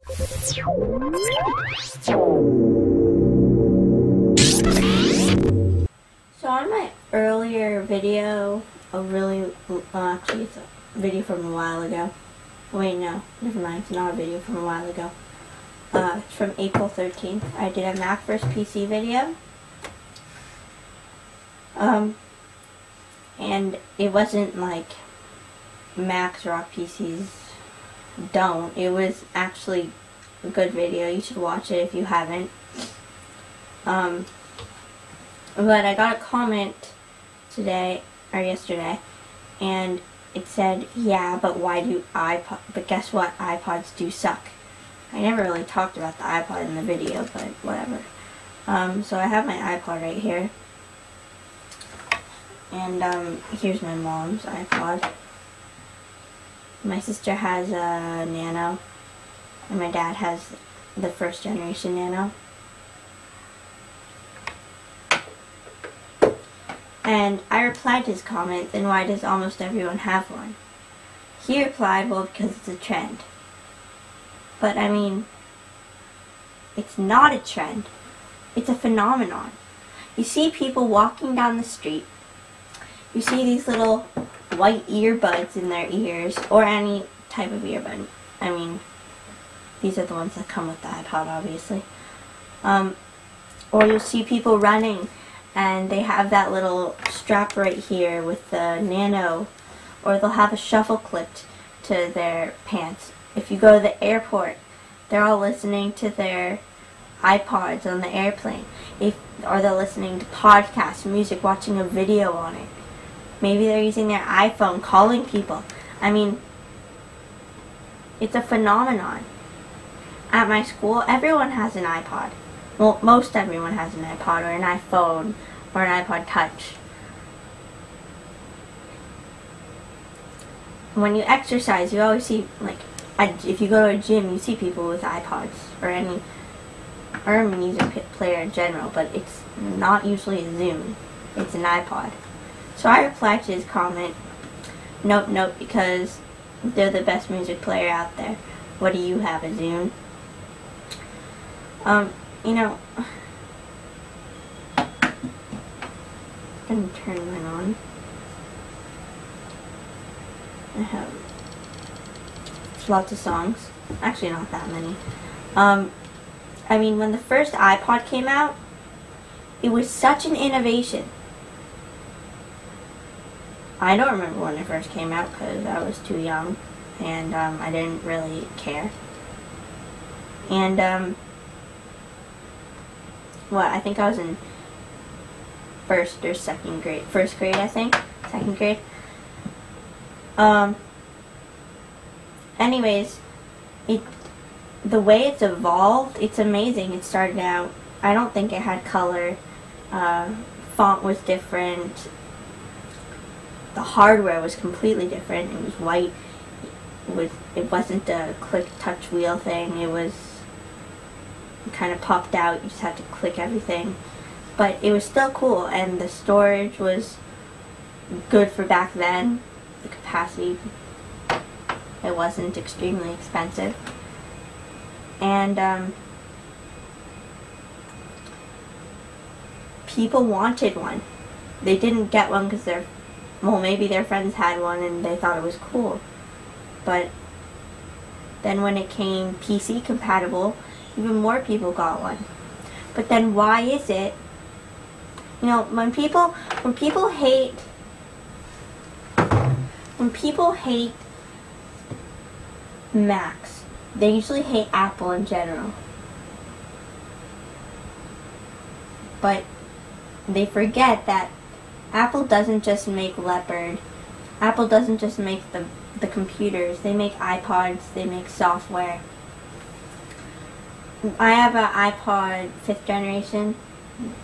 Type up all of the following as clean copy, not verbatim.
So on my earlier video, actually it's a video from a while ago. Wait, no, never mind, it's not a video from a while ago. It's from April 13th. I did a Mac vs. PC video. And it wasn't like Macs rock PCs don't. It was actually a good video. You should watch it if you haven't. But I got a comment today, or yesterday, and it said, yeah, but but guess what, iPods do suck. I never really talked about the iPod in the video, but whatever. So I have my iPod right here. And here's my mom's iPod. My sister has a Nano, and my dad has the first generation Nano. And I replied to his comment, then why does almost everyone have one? He replied, well, because it's a trend. But I mean, it's not a trend. It's a phenomenon. You see people walking down the street. You see these little white earbuds in their ears, or any type of earbud. I mean, these are the ones that come with the iPod, obviously. Or you'll see people running, and they have that little strap right here with the Nano, or they'll have a shuffle clipped to their pants. If you go to the airport, they're all listening to their iPods on the airplane. Or they're listening to podcasts, music, watching a video on it. Maybe they're using their iPhone, calling people. I mean, it's a phenomenon. At my school, everyone has an iPod. Well, most everyone has an iPod, or an iPhone, or an iPod Touch. When you exercise, you always see, like, if you go to a gym, you see people with iPods, or a music player in general, but it's not usually a Zune. It's an iPod. So I replied to his comment, nope, because they're the best music player out there. What do you have, a Zune? You know, I'm gonna turn mine on. I have lots of songs. Actually, not that many. I mean, when the first iPod came out, it was such an innovation. I don't remember when it first came out because I was too young, and I didn't really care. And I think I was in first grade, I think, second grade. Anyways, the way it's evolved, it's amazing. It started out, I don't think it had color, font was different, the hardware was completely different. It was white. It wasn't a click touch wheel thing. It kind of popped out. You just had to click everything. But it was still cool, and the storage was good for back then. The capacity, it wasn't extremely expensive. And people wanted one. They didn't get one because maybe their friends had one and they thought it was cool. But then when it came PC compatible, even more people got one. But then why is it, you know, when people hate Macs, they usually hate Apple in general. But they forget that Apple doesn't just make Leopard. Apple doesn't just make the computers. They make iPods. They make software. I have an iPod 5th generation.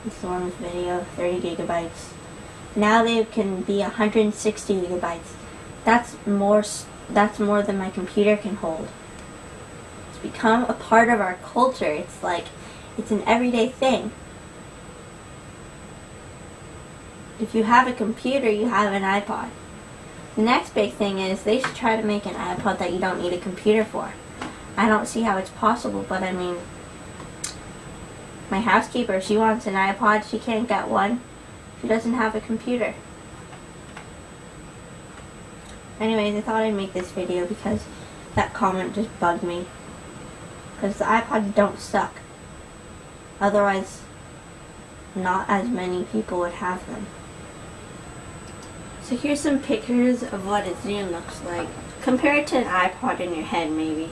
It's the one with video, 30 gigabytes. Now they can be 160 gigabytes. That's more than my computer can hold. It's become a part of our culture. It's like, it's an everyday thing. If you have a computer, you have an iPod. The next big thing is they should try to make an iPod that you don't need a computer for. I don't see how it's possible, but I mean, my housekeeper, she wants an iPod, she can't get one. She doesn't have a computer. Anyways, I thought I'd make this video because that comment just bugged me. Because the iPods don't suck. Otherwise, not as many people would have them. So here's some pictures of what a Zoom looks like. Compare it to an iPod in your head, maybe.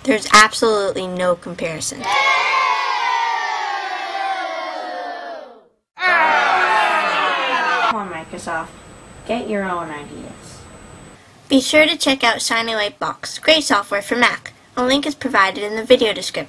There's absolutely no comparison. Come on, Microsoft. Get your own ideas. Be sure to check out Shiny White Box, great software for Mac. A link is provided in the video description.